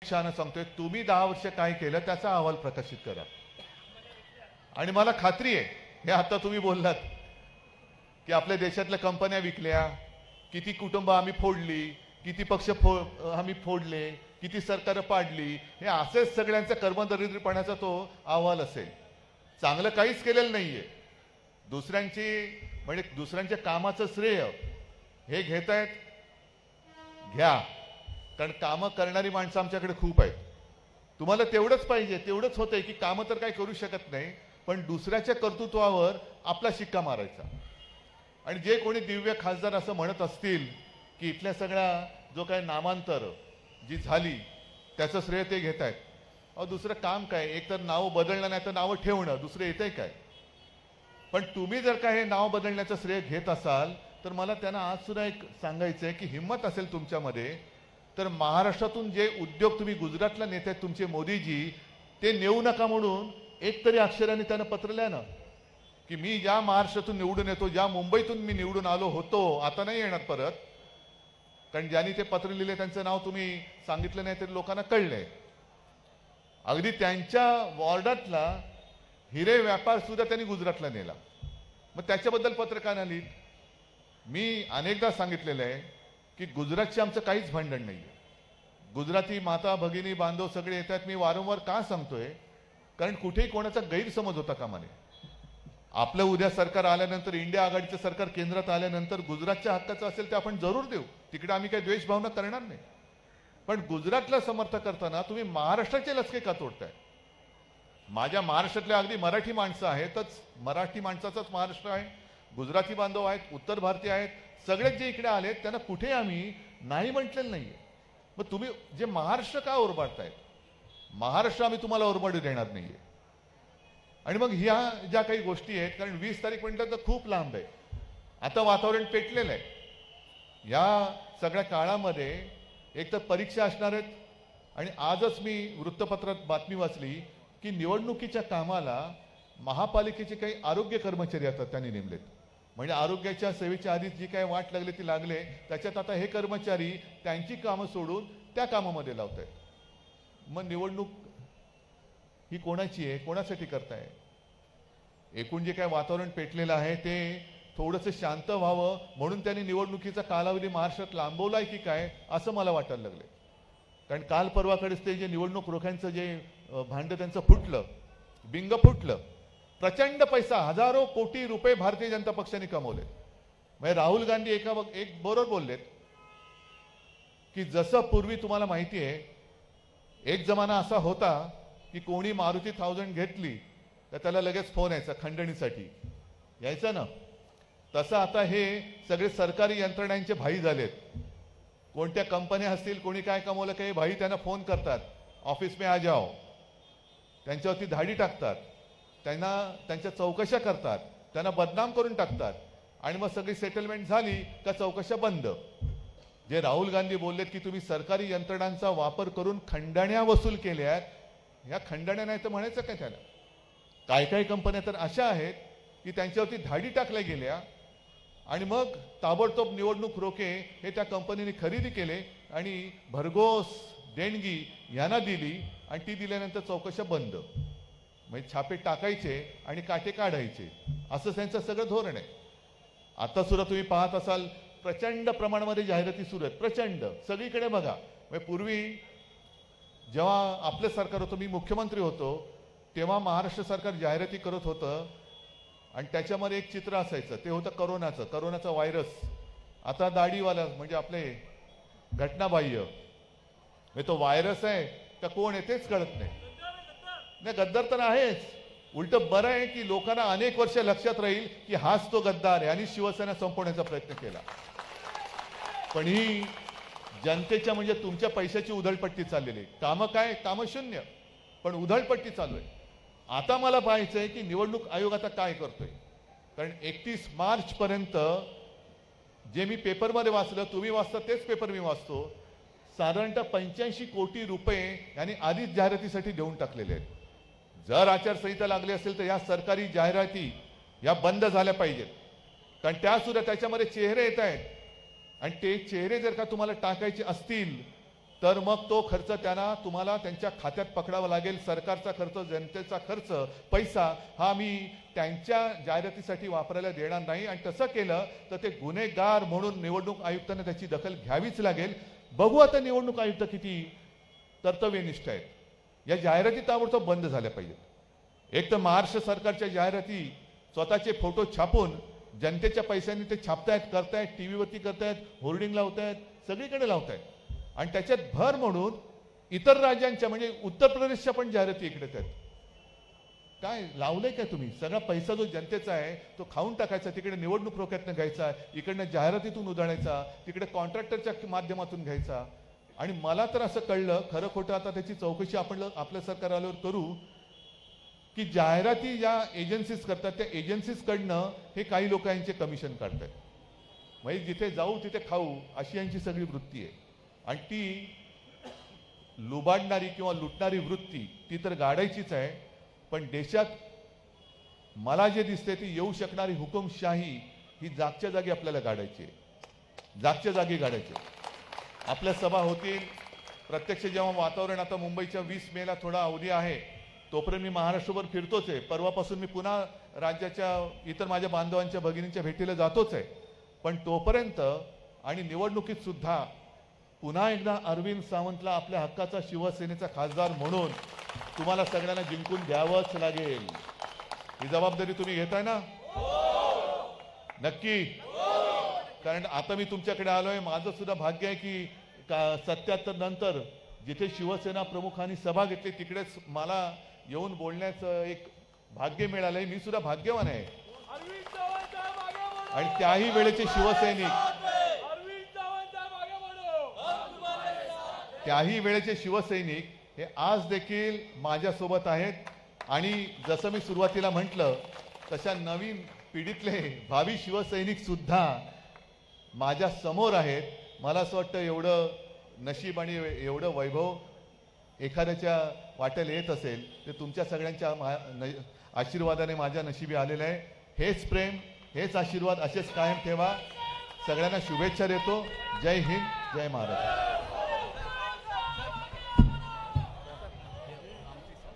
प्रामुख्याने सांगतोय, तुम्ही 10 वर्ष काय केलं त्याचा अहवाल प्रकाशित करा. आणि मला खात्री आहे, हे आता तुम्ही बोललात की आपल्या देशातल्या कंपन्या विकल्या, किती कुटुंब आम्ही फोडली, किती पक्ष आम्ही फोडले, किती सरकार पाडली, हे असेच सगळ्यांचा कर्मदरिद्रीपणाचा तो अहवाल असेल. चांगलं काहीच केलेलं नाहीये. दुसऱ्यांच्या कामाचं श्रेय हे घेतायत, घ्या, कारण कामं करणारी माणसं आमच्याकडे खूप आहेत. तुम्हाला तेवढंच पाहिजे, तेवढंच होतंय की कामं तर काही करू शकत नाही, पण दुसऱ्याच्या कर्तृत्वावर आपला शिक्का मारायचा. आणि जे कोणी दिव्य खासदार असं म्हणत असतील की इथल्या सगळ्या जो काही नामांतर जी झाली त्याचं श्रेय ते घेत आहेत, अहो दुसरं काम काय, एक तर नाव बदलणं नाही तर नावं ठेवणं, दुसरं येतंय काय. पण तुम्ही जर का हे नाव बदलण्याचं श्रेय घेत असाल तर मला त्यांना आज सुद्धा एक सांगायचं आहे की हिंमत असेल तुमच्यामध्ये तर महाराष्ट्रातून जे उद्योग तुम्ही गुजरातला नेते आहेत तुमचे मोदीजी, ते नेऊ नका म्हणून एक तरी अक्षराने त्यांना पत्र लिहा ना की मी ज्या महाराष्ट्रातून निवडून येतो, ज्या मुंबईतून मी निवडून आलो होतो, आता नाही येणार परत. कारण ज्यांनी ते पत्र लिहिले त्यांचं नाव तुम्ही सांगितलं नाही तरी लोकांना कळलंय. अगदी त्यांच्या वॉर्डातला हिरे व्यापार सुद्धा त्यांनी गुजरातला नेला. मग त्याच्याबद्दल पत्र का नाही लिहित? मी अनेकदा सांगितलेलं आहे की गुजरातची आमचं काहीच भांडण नाही. गुजराती माता भगिनी बांधव सगळे येतात. मी वारंवार का सांगतोय, कारण कुठेही कोणाचा गैरसमज होता कामा नये. आपलं उद्या सरकार आल्यानंतर, इंडिया आघाडीचं सरकार केंद्रात आल्यानंतर गुजरातच्या हक्काचं असेल ते आपण जरूर देऊ. तिकडे आम्ही काही द्वेषभावना करणार नाही. पण गुजरातला समर्थन करताना तुम्ही महाराष्ट्राचे लचके का तोडताय? माझ्या महाराष्ट्रातल्या अगदी मराठी माणसं आहेतच, मराठी माणसाचाच महाराष्ट्र आहे, गुजराती बांधव आहेत, उत्तर भारतीय आहेत, सगळेच जे इकडे आलेत त्यांना कुठे आम्ही नाही म्हटलेलं नाहीये. मग तुम्ही जे महाराष्ट्र का ओरबाडतायत? महाराष्ट्र आम्ही तुम्हाला ओरबाडू देणार नाहीये. आणि मग ह्या ज्या काही गोष्टी आहेत, कारण 20 तारीख म्हटलं तर खूप लांब आहे, आता वातावरण पेटलेलं आहे. या सगळ्या काळामध्ये एक तर परीक्षा असणार आहेत. आणि आजच मी वृत्तपत्रात बातमी वाचली की निवडणुकीच्या कामाला महापालिकेचे काही आरोग्य कर्मचारी असतात त्यांनी नेमलेत. म्हणजे आरोग्याच्या सेवेच्या आधी जी काही वाट लागली ती लागले, त्याच्यात आता हे कर्मचारी त्यांची कामं सोडून त्या कामामध्ये लावत आहेत. मग निवडणूक ही कोणाची आहे, कोणासाठी करताय? एकूण जे काय वातावरण पेटलेलं आहे ते थोडंसं शांत व्हावं म्हणून त्यांनी निवडणुकीचा कालावधी महाराष्ट्रात लांबवलाय की काय असं मला वाटायला लागले. कारण काल परवाकडेच ते जे निवडणूक रोख्यांचं जे भांड त्यांचं फुटलं, बिंग फुटलं. प्रचंड पैसा, हजारो कोटी रुपये भारतीय जनता पक्षाने कमवले. म्हणजे राहुल गांधी एक बरोबर बोललेत की जसं पूर्वी तुम्हाला माहिती आहे एक जमाना असा होता की कोणी मारुती 1000 घेतली तर त्याला लगेच फोन यायचा खंडणीसाठी, यायचा ना. तसं आता हे सगळे सरकारी यंत्रणांचे भाई झालेत. कोणत्या कंपन्या असतील, कोणी काय कमवलं काही भाई त्यांना फोन करतात, ऑफिस में आ जाओ. त्यांच्यावरती धाडी टाकतात, त्यांना त्यांच्या चौकशा करतात, त्यांना बदनाम करून टाकतात. आणि मग सगळी सेटलमेंट झाली का चौकशा बंद. जे राहुल गांधी बोललेत की तुम्ही सरकारी यंत्रणांचा वापर करून खंडण्या वसूल केल्यात, ह्या खंडण्या नाही तर म्हणायचं काय त्याला? काय काय कंपन्या तर अशा आहेत की त्यांच्यावरती धाडी टाकल्या गेल्या आणि मग ताबडतोब निवडणूक रोखे हे त्या कंपनीने खरेदी केले आणि भरघोस देणगी यांना दिली आणि ती दिल्यानंतर चौकशा बंद. म्हणजे छापे टाकायचे आणि काटे काढायचे, असं त्यांचं सगळं धोरण आहे. आता सुद्धा तुम्ही पाहत असाल प्रचंड प्रमाणामध्ये जाहिराती सुरू आहेत, प्रचंड सगळीकडे बघा. म्हणजे पूर्वी जेव्हा आपलं सरकार होतं, मी मुख्यमंत्री होतो, तेव्हा महाराष्ट्र सरकार जाहिराती करत होतं आणि त्याच्यामध्ये एक चित्र असायचं, ते होतं करोनाचा व्हायरस. आता दाढीवाला म्हणजे आपले घटनाबाह्य, तो व्हायरस आहे का कोण आहे तेच कळत नाही. नाही, गद्दार तर आहेच. उलट बरं आहे की लोकांना अनेक वर्ष लक्षात राहील की हाच तो गद्दार आहे आणि शिवसेना संपवण्याचा प्रयत्न केला. पण ही जनतेच्या म्हणजे तुमच्या पैशाची उधळपट्टी चाललेली. कामं काय, कामं शून्य, पण उधळपट्टी चालू आहे. आता मला पाहायचं आहे की निवडणूक आयोग आता काय करतोय. कारण 31 मार्च पर्यंत जे मी पेपरमध्ये वाचलं, तुम्ही वाचता तेच पेपर मी वाचतो, साधारणतः 85 कोटी रुपये यांनी आधीच जाहिरातीसाठी देऊन टाकलेले आहेत. जर आचारसंहिता लागली असेल तर या सरकारी जाहिराती या बंद झाल्या पाहिजेत. कारण त्या सुद्धा त्याच्यामध्ये चेहरे येत आहेत आणि ते चेहरे जर का तुम्हाला टाकायचे असतील तर मग तो खर्च त्यांना तुम्हाला त्यांच्या खात्यात पकडावा लागेल. सरकारचा खर्च, जनतेचा खर्च, पैसा हा मी त्यांच्या जाहिरातीसाठी वापरायला देणार नाही. आणि तसं केलं तर ते गुन्हेगार म्हणून निवडणूक आयुक्तांना त्याची दखल घ्यावीच लागेल. बघू आता निवडणूक आयुक्त किती कर्तव्यनिष्ठ आहेत. या जाहिराती ताबडतोब बंद झाल्या पाहिजेत. एक तर महाराष्ट्र सरकारच्या जाहिराती स्वतःचे फोटो छापून जनतेच्या पैशांनी ते छापतायत, करतायत, टीव्हीवरती करतायत, होर्डिंग लावतायत, सगळीकडे लावतायत. आणि त्याच्यात भर म्हणून इतर राज्यांच्या म्हणजे उत्तर प्रदेशच्या पण जाहिराती इकडे आहेत. काय लावलंय काय तुम्ही? सगळा पैसा जो जनतेचा आहे तो खाऊन टाकायचा, तिकडे निवडणूक रोख्यातनं घ्यायचा, इकडनं जाहिरातीतून उधळायचा, तिकडे कॉन्ट्रॅक्टरच्या माध्यमातून घ्यायचा. आणि मला तर असं कळलं, खरं खोटं आता त्याची चौकशी आपण आपलं सरकार आल्यावर करू, की जाहिराती ज्या एजन्सीज करतात त्या एजन्सीजकडनं हे काही लोक यांचे कमिशन काढतात. म्हणजे जिथे जाऊ तिथे खाऊ अशी यांची सगळी वृत्ती आहे. आणि ती लुबाडणारी किंवा लुटणारी वृत्ती ती तर गाडायचीच आहे. पण देशात मला जे दिसते ती येऊ शकणारी हुकुमशाही ही जागच्या जागी आपल्याला गाडायची आहे. जागच्या जागी गाडायची. आपल्या सभा होतील, प्रत्यक्ष जेव्हा वातावरण, आता मुंबईच्या 20 मेला थोडा अवधी आहे, तोपर्यंत मी महाराष्ट्रभर फिरतोच आहे. परवापासून मी पुन्हा राज्याच्या इतर माझ्या बांधवांच्या भगिनींच्या भेटीला जातोच आहे. पण तोपर्यंत आणि निवडणुकीत सुद्धा पुन्हा एकदा अरविंद सावंतला आपल्या हक्काचा शिवसेनेचा खासदार म्हणून तुम्हाला सगळ्यांना जिंकून द्यावंच लागेल. ही जबाबदारी तुम्ही घेताय ना? नक्की. कारण आता मी तुमच्याकडे आलोय, माझं सुद्धा भाग्य आहे की 77 नंतर जिथे शिवसेना प्रमुखांनी सभा घेतली तिकडेच मला येऊन बोलण्याचं एक भाग्य मिळालंय. मी सुद्धा भाग्यवान आहे. आणि त्याही वेळेचे शिवसैनिक हे आज देखील माझ्यासोबत आहेत. आणि जसं मी सुरुवातीला म्हटलं तशा नवीन पिढीतले भावी शिवसैनिक सुद्धा माझ्या समोर आहेत. मला असं वाटतं एवढं नशीब आणि एवढं वैभव एखाद्याच्या वाट्याला येत असेल ते तुमच्या सगळ्यांच्या आशीर्वादाने माझ्या नशिबी आलेलं आहे. हेच प्रेम, हेच आशीर्वाद असेच कायम ठेवा. सगळ्यांना शुभेच्छा देतो. जय हिंद, जय महाराष्ट्र.